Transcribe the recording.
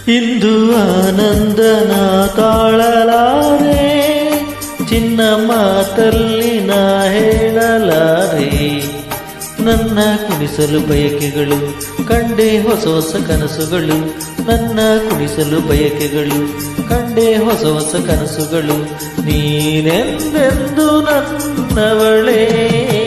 ಇಂದು ಆನಂದನ ತಾಳಲಾರೆ, ಚಿನ್ನ ಮಾತಲ್ಲಿ ನಾ ಹೇಳಲಾರೆ. ನನ್ನ ಕುಣಿಸಲು ಬಯಕೆಗಳು ಕಂಡೆ ಹೊಸ ಹೊಸ ಕನಸುಗಳು, ನನ್ನ ಕುಣಿಸಲು ಬಯಕೆಗಳು ಕಂಡೆ ಹೊಸ ಹೊಸ ಕನಸುಗಳು. ನೀನೆಂದೆಂದು ನನ್ನವಳೇ.